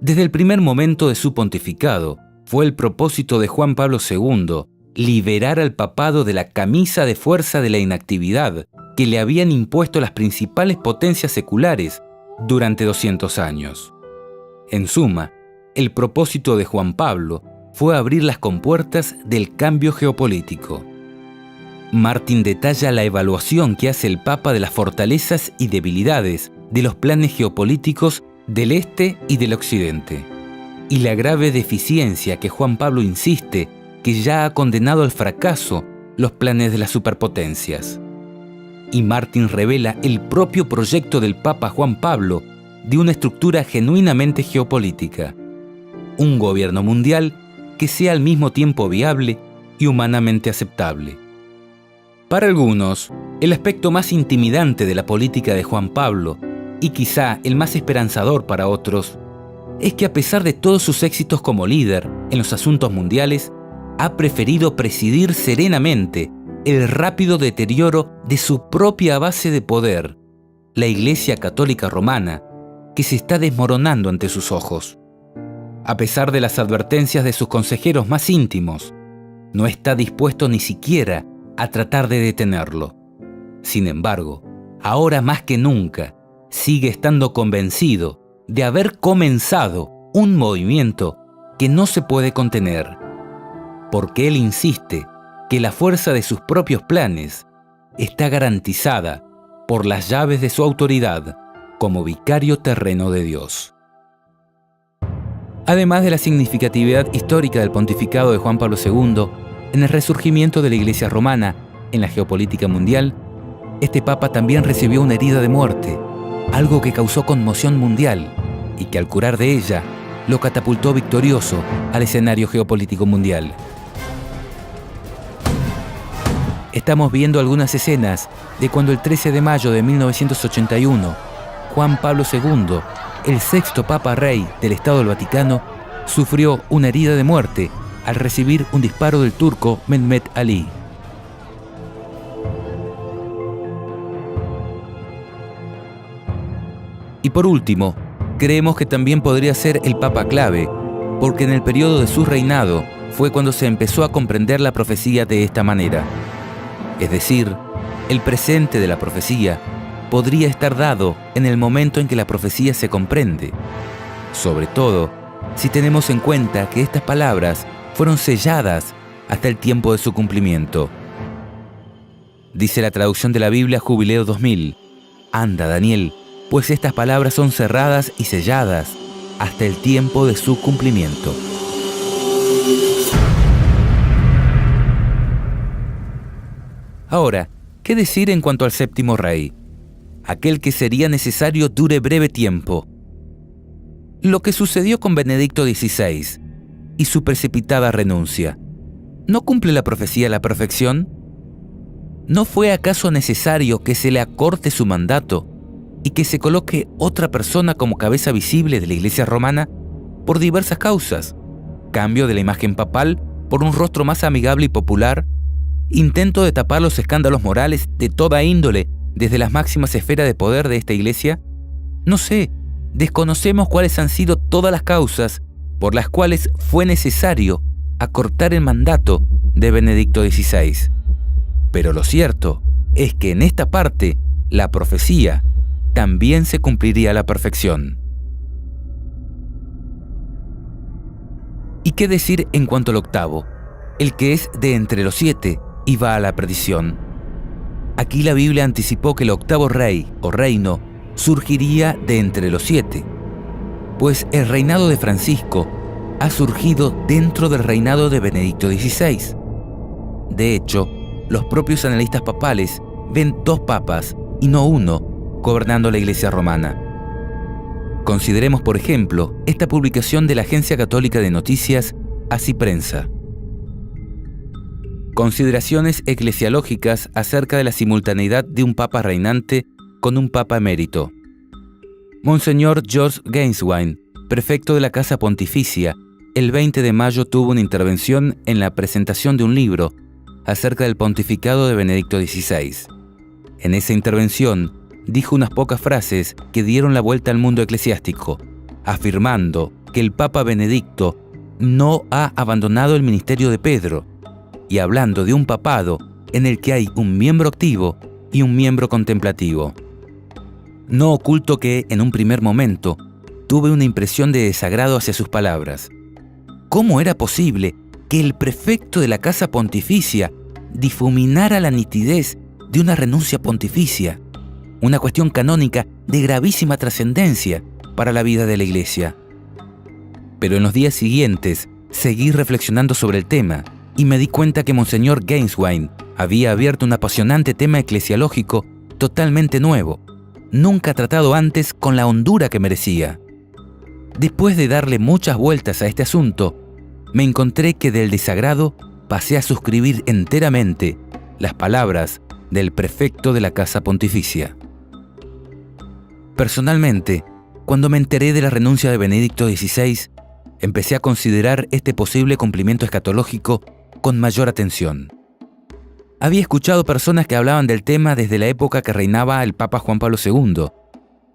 [SPEAKER 1] Desde el primer momento de su pontificado, fue el propósito de Juan Pablo II liberar al papado de la camisa de fuerza de la inactividad que le habían impuesto las principales potencias seculares durante 200 años. En suma, el propósito de Juan Pablo fue abrir las compuertas del cambio geopolítico. Martin detalla la evaluación que hace el Papa de las fortalezas y debilidades de los planes geopolíticos del Este y del Occidente, y la grave deficiencia que Juan Pablo insiste que ya ha condenado al fracaso los planes de las superpotencias. Y Martin revela el propio proyecto del Papa Juan Pablo de una estructura genuinamente geopolítica, un gobierno mundial que sea al mismo tiempo viable y humanamente aceptable. Para algunos, el aspecto más intimidante de la política de Juan Pablo, y quizá el más esperanzador para otros, es que a pesar de todos sus éxitos como líder en los asuntos mundiales, ha preferido presidir serenamente el rápido deterioro de su propia base de poder, la Iglesia Católica Romana, que se está desmoronando ante sus ojos. A pesar de las advertencias de sus consejeros más íntimos, no está dispuesto ni siquiera a tratar de detenerlo. Sin embargo, ahora más que nunca, sigue estando convencido de haber comenzado un movimiento que no se puede contener, porque él insiste que la fuerza de sus propios planes está garantizada por las llaves de su autoridad como vicario terreno de Dios. Además de la significatividad histórica del pontificado de Juan Pablo II en el resurgimiento de la Iglesia romana en la geopolítica mundial, este Papa también recibió una herida de muerte, algo que causó conmoción mundial y que al curar de ella lo catapultó victorioso al escenario geopolítico mundial. Estamos viendo algunas escenas de cuando el 13 de mayo de 1981, Juan Pablo II, el sexto Papa Rey del Estado del Vaticano, sufrió una herida de muerte al recibir un disparo del turco Mehmet Ali. Y por último, creemos que también podría ser el Papa clave, porque en el periodo de su reinado fue cuando se empezó a comprender la profecía de esta manera. Es decir, el presente de la profecía podría estar dado en el momento en que la profecía se comprende, sobre todo si tenemos en cuenta que estas palabras fueron selladas hasta el tiempo de su cumplimiento. Dice la traducción de la Biblia Jubileo 2000, «Anda, Daniel, pues estas palabras son cerradas y selladas hasta el tiempo de su cumplimiento». Ahora, ¿qué decir en cuanto al séptimo rey? Aquel que sería necesario dure breve tiempo. Lo que sucedió con Benedicto XVI y su precipitada renuncia, ¿no cumple la profecía a la perfección? ¿No fue acaso necesario que se le acorte su mandato y que se coloque otra persona como cabeza visible de la Iglesia romana por diversas causas? Cambio de la imagen papal por un rostro más amigable y popular, intento de tapar los escándalos morales de toda índole desde las máximas esferas de poder de esta Iglesia. No sé, desconocemos cuáles han sido todas las causas por las cuales fue necesario acortar el mandato de Benedicto XVI. Pero lo cierto es que en esta parte la profecía también se cumpliría a la perfección. ¿Y qué decir en cuanto al octavo, el que es de entre los 7 y va a la perdición? Aquí la Biblia anticipó que el octavo rey o reino surgiría de entre los 7, pues el reinado de Francisco ha surgido dentro del reinado de Benedicto XVI. De hecho, los propios analistas papales ven 2 papas y no 1 gobernando la Iglesia romana. Consideremos, por ejemplo, esta publicación de la Agencia Católica de Noticias Así Prensa. Consideraciones eclesiológicas acerca de la simultaneidad de un papa reinante con un papa emérito. Monseñor George Gainswine, prefecto de la Casa Pontificia, el 20 de mayo tuvo una intervención en la presentación de un libro acerca del pontificado de Benedicto XVI. En esa intervención, dijo unas pocas frases que dieron la vuelta al mundo eclesiástico, afirmando que el Papa Benedicto no ha abandonado el ministerio de Pedro, y hablando de un papado en el que hay un miembro activo y un miembro contemplativo. No oculto que, en un primer momento, tuve una impresión de desagrado hacia sus palabras. ¿Cómo era posible que el prefecto de la Casa Pontificia difuminara la nitidez de una renuncia pontificia, una cuestión canónica de gravísima trascendencia para la vida de la Iglesia? Pero en los días siguientes seguí reflexionando sobre el tema y me di cuenta que Monseñor Gainswine había abierto un apasionante tema eclesiológico totalmente nuevo, nunca tratado antes con la hondura que merecía. Después de darle muchas vueltas a este asunto, me encontré que del desagrado pasé a suscribir enteramente las palabras del prefecto de la Casa Pontificia. Personalmente, cuando me enteré de la renuncia de Benedicto XVI, empecé a considerar este posible cumplimiento escatológico con mayor atención. Había escuchado personas que hablaban del tema desde la época que reinaba el Papa Juan Pablo II,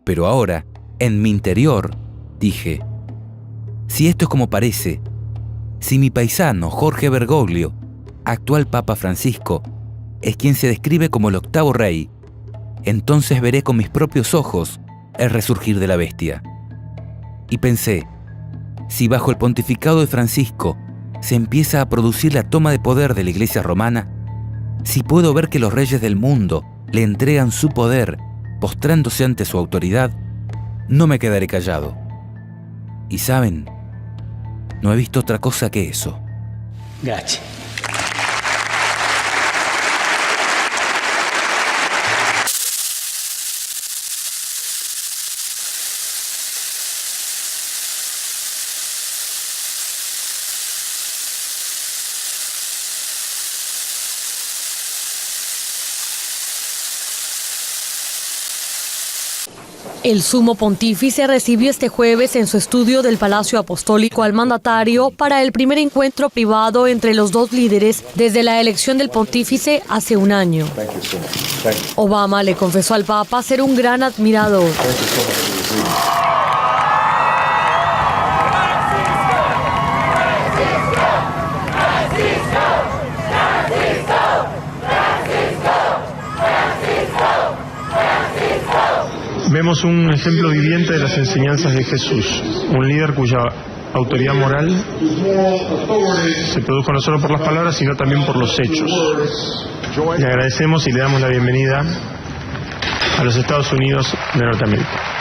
[SPEAKER 1] pero ahora, en mi interior, dije: si esto es como parece, si mi paisano Jorge Bergoglio, actual Papa Francisco, es quien se describe como el octavo rey, entonces veré con mis propios ojos el resurgir de la bestia. Y pensé, si bajo el pontificado de Francisco se empieza a producir la toma de poder de la Iglesia romana, si puedo ver que los reyes del mundo le entregan su poder postrándose ante su autoridad, no me quedaré callado. Y saben, no he visto otra cosa que eso.
[SPEAKER 6] Gracias.
[SPEAKER 7] El sumo pontífice recibió este jueves en su estudio del Palacio Apostólico al mandatario para el primer encuentro privado entre los dos líderes desde la elección del pontífice hace un año. Obama le confesó al Papa ser un gran admirador.
[SPEAKER 8] Vemos un ejemplo viviente de las enseñanzas de Jesús, un líder cuya autoridad moral se produjo no solo por las palabras, sino también por los hechos. Le agradecemos y le damos la bienvenida a los Estados Unidos de Norteamérica.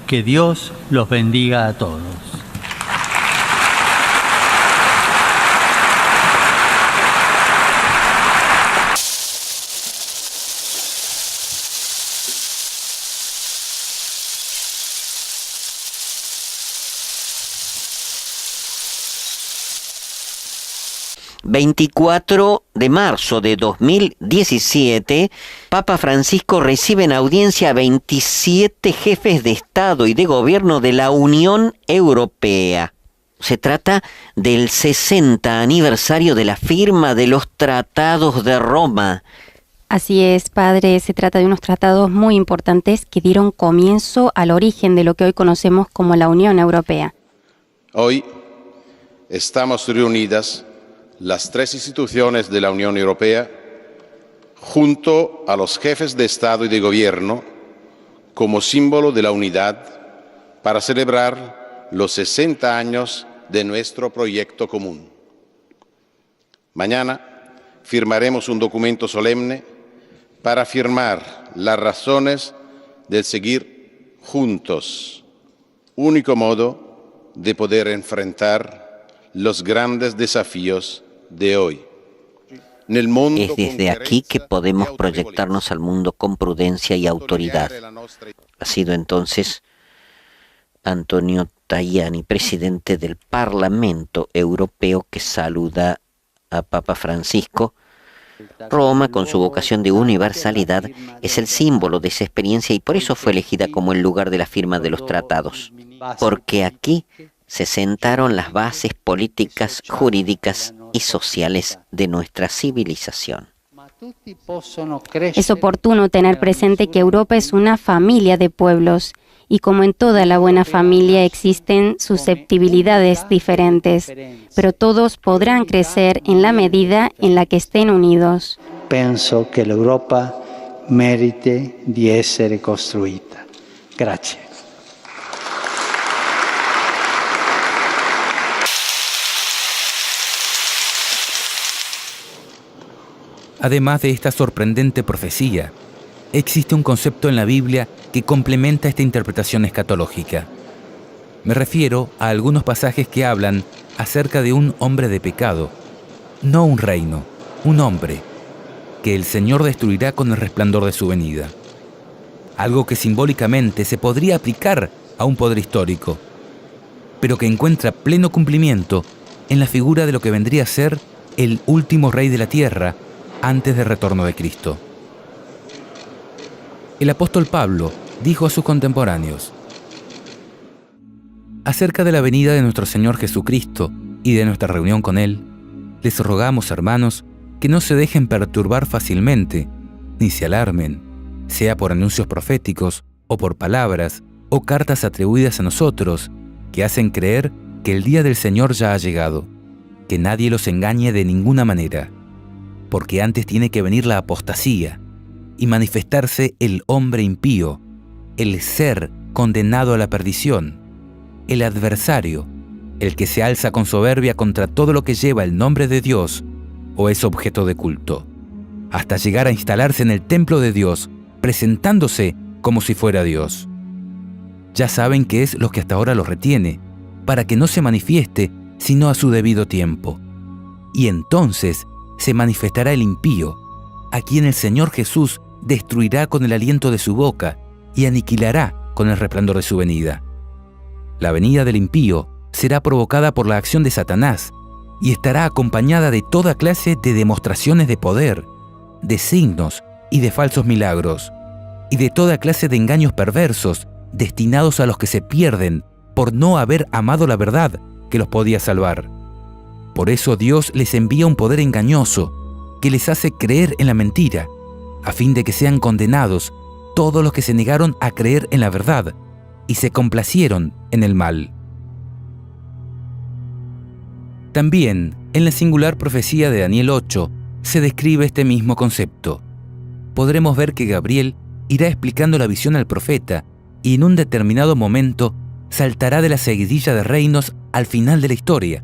[SPEAKER 6] Que Dios los bendiga a todos.
[SPEAKER 9] ...24 de marzo de 2017... Papa Francisco recibe en audiencia a 27 jefes de Estado y de Gobierno de la Unión Europea. Se trata del 60 aniversario de la firma de los Tratados de Roma.
[SPEAKER 10] Así es, padre, se trata de unos tratados muy importantes que dieron comienzo al origen de lo que hoy conocemos como la Unión Europea.
[SPEAKER 11] Hoy estamos reunidas las tres instituciones de la Unión Europea junto a los jefes de Estado y de Gobierno como símbolo de la unidad para celebrar los 60 años de nuestro proyecto común. Mañana firmaremos un documento solemne para afirmar las razones del seguir juntos, único modo de poder enfrentar los grandes desafíos de hoy.
[SPEAKER 9] Es desde aquí que podemos proyectarnos al mundo con prudencia y autoridad. Ha sido entonces Antonio Tajani, presidente del Parlamento Europeo, que saluda a Papa Francisco. Roma, con su vocación de universalidad, es el símbolo de esa experiencia y por eso fue elegida como el lugar de la firma de los tratados, porque aquí se sentaron las bases políticas, jurídicas y sociales de nuestra civilización.
[SPEAKER 10] Es oportuno tener presente que Europa es una familia de pueblos y como en toda la buena familia existen susceptibilidades diferentes, pero todos podrán crecer en la medida en la que estén unidos.
[SPEAKER 6] Penso che l'Europa merite di essere costruita. Grazie.
[SPEAKER 1] Además de esta sorprendente profecía, existe un concepto en la Biblia que complementa esta interpretación escatológica. Me refiero a algunos pasajes que hablan acerca de un hombre de pecado, no un reino, un hombre, que el Señor destruirá con el resplandor de su venida. Algo que simbólicamente se podría aplicar a un poder histórico, pero que encuentra pleno cumplimiento en la figura de lo que vendría a ser el último rey de la tierra antes del retorno de Cristo. El apóstol Pablo dijo a sus contemporáneos: acerca de la venida de nuestro Señor Jesucristo y de nuestra reunión con Él, les rogamos, hermanos, que no se dejen perturbar fácilmente, ni se alarmen, sea por anuncios proféticos, o por palabras, o cartas atribuidas a nosotros, que hacen creer que el día del Señor ya ha llegado, que nadie los engañe de ninguna manera, porque antes tiene que venir la apostasía y manifestarse el hombre impío, el ser condenado a la perdición, el adversario, el que se alza con soberbia contra todo lo que lleva el nombre de Dios o es objeto de culto, hasta llegar a instalarse en el templo de Dios, presentándose como si fuera Dios. Ya saben qué es lo que hasta ahora los retiene, para que no se manifieste sino a su debido tiempo. Y entonces se manifestará el impío, a quien el Señor Jesús destruirá con el aliento de su boca y aniquilará con el resplandor de su venida. La venida del impío será provocada por la acción de Satanás y estará acompañada de toda clase de demostraciones de poder, de signos y de falsos milagros, y de toda clase de engaños perversos destinados a los que se pierden por no haber amado la verdad que los podía salvar. Por eso Dios les envía un poder engañoso que les hace creer en la mentira, a fin de que sean condenados todos los que se negaron a creer en la verdad y se complacieron en el mal. También, en la singular profecía de Daniel 8, se describe este mismo concepto. Podremos ver que Gabriel irá explicando la visión al profeta y en un determinado momento saltará de la seguidilla de reinos al final de la historia,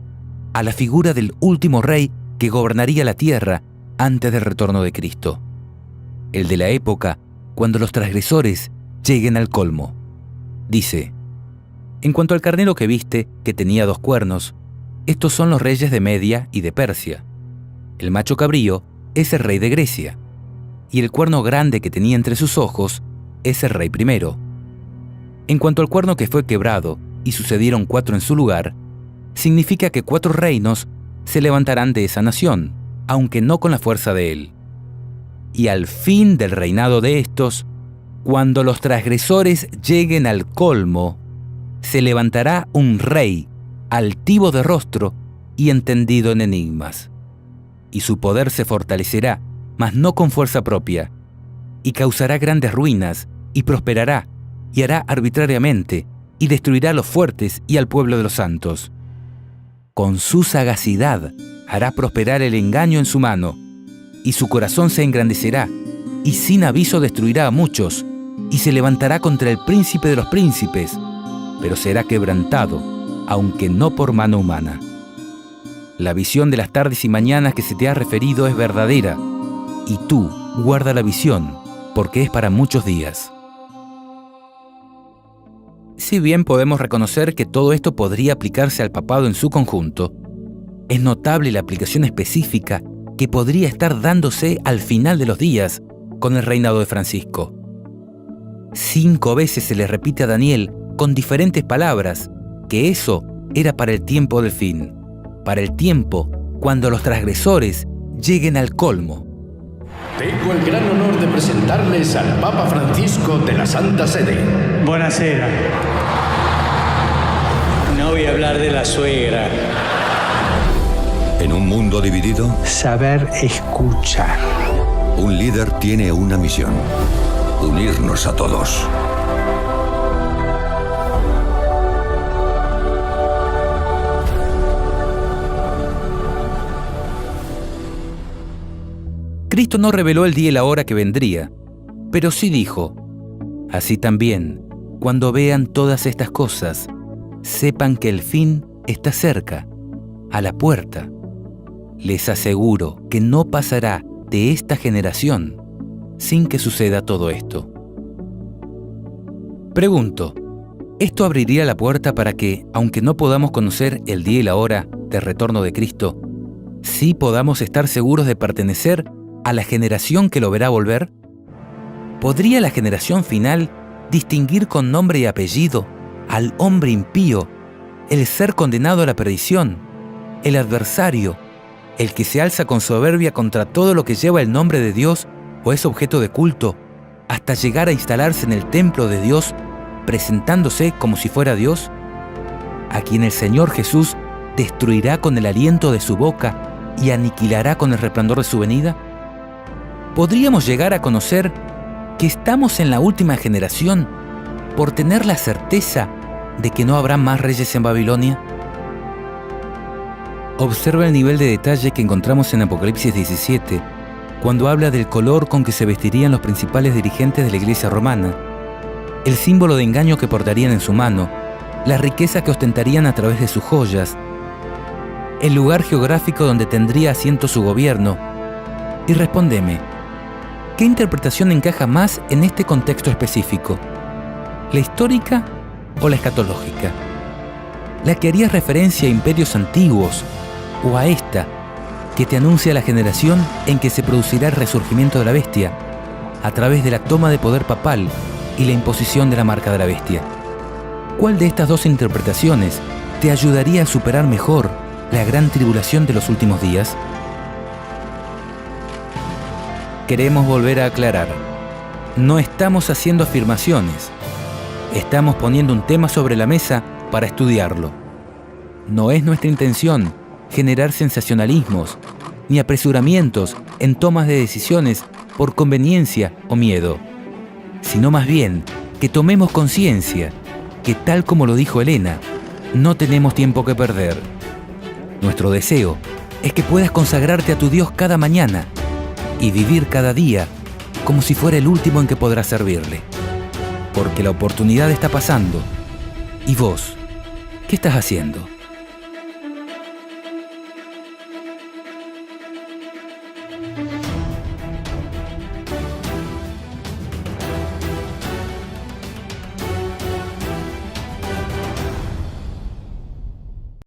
[SPEAKER 1] a la figura del último rey que gobernaría la tierra antes del retorno de Cristo. El de la época cuando los transgresores lleguen al colmo. Dice: en cuanto al carnero que viste, que tenía 2 cuernos, estos son los reyes de Media y de Persia. El macho cabrío es el rey de Grecia, y el cuerno grande que tenía entre sus ojos es el rey primero. En cuanto al cuerno que fue quebrado y sucedieron 4 en su lugar, significa que 4 reinos se levantarán de esa nación, aunque no con la fuerza de él. Y al fin del reinado de estos, cuando los transgresores lleguen al colmo, se levantará un rey, altivo de rostro y entendido en enigmas. Y su poder se fortalecerá, mas no con fuerza propia, y causará grandes ruinas, y prosperará, y hará arbitrariamente, y destruirá a los fuertes y al pueblo de los santos. Con su sagacidad hará prosperar el engaño en su mano, y su corazón se engrandecerá, y sin aviso destruirá a muchos, y se levantará contra el príncipe de los príncipes, pero será quebrantado, aunque no por mano humana. La visión de las tardes y mañanas que se te ha referido es verdadera, y tú guarda la visión, porque es para muchos días. Si bien podemos reconocer que todo esto podría aplicarse al papado en su conjunto, es notable la aplicación específica que podría estar dándose al final de los días con el reinado de Francisco. 5 veces se le repite a Daniel con diferentes palabras que eso era para el tiempo del fin, para el tiempo cuando los transgresores lleguen al colmo.
[SPEAKER 12] Tengo el gran honor de presentarles al Papa Francisco de la Santa Sede.
[SPEAKER 6] Buonasera. No voy a hablar de la suegra.
[SPEAKER 13] En un mundo dividido,
[SPEAKER 6] Saber escuchar.
[SPEAKER 13] un líder tiene una misión: unirnos a todos.
[SPEAKER 1] Cristo no reveló el día y la hora que vendría, pero sí dijo: así también, cuando vean todas estas cosas, sepan que el fin está cerca, a la puerta. Les aseguro que no pasará de esta generación sin que suceda todo esto. Pregunto, ¿esto abriría la puerta para que, aunque no podamos conocer el día y la hora del retorno de Cristo, sí podamos estar seguros de pertenecer a la generación que lo verá volver? ¿Podría la generación final distinguir con nombre y apellido al hombre impío, el ser condenado a la perdición, el adversario, el que se alza con soberbia contra todo lo que lleva el nombre de Dios o es objeto de culto, hasta llegar a instalarse en el templo de Dios, presentándose como si fuera Dios? A quien el Señor Jesús destruirá con el aliento de su boca y aniquilará con el resplandor de su venida. ¿Podríamos llegar a conocer que estamos en la última generación por tener la certeza de que no habrá más reyes en Babilonia? Observa el nivel de detalle que encontramos en Apocalipsis 17, cuando habla del color con que se vestirían los principales dirigentes de la iglesia romana, el símbolo de engaño que portarían en su mano, la riqueza que ostentarían a través de sus joyas, el lugar geográfico donde tendría asiento su gobierno. Y respóndeme, ¿qué interpretación encaja más en este contexto específico? ¿La histórica o la escatológica? ¿La que haría referencia a imperios antiguos o a esta que te anuncia la generación en que se producirá el resurgimiento de la bestia a través de la toma de poder papal y la imposición de la marca de la bestia? ¿Cuál de estas dos interpretaciones te ayudaría a superar mejor la gran tribulación de los últimos días? Queremos volver a aclarar, no estamos haciendo afirmaciones, estamos poniendo un tema sobre la mesa para estudiarlo. No es nuestra intención generar sensacionalismos ni apresuramientos en tomas de decisiones por conveniencia o miedo, sino más bien que tomemos conciencia que, tal como lo dijo Elena, no tenemos tiempo que perder. Nuestro deseo es que puedas consagrarte a tu Dios cada mañana y vivir cada día como si fuera el último en que podrás servirle. Porque la oportunidad está pasando. ¿Y vos? ¿Qué estás haciendo?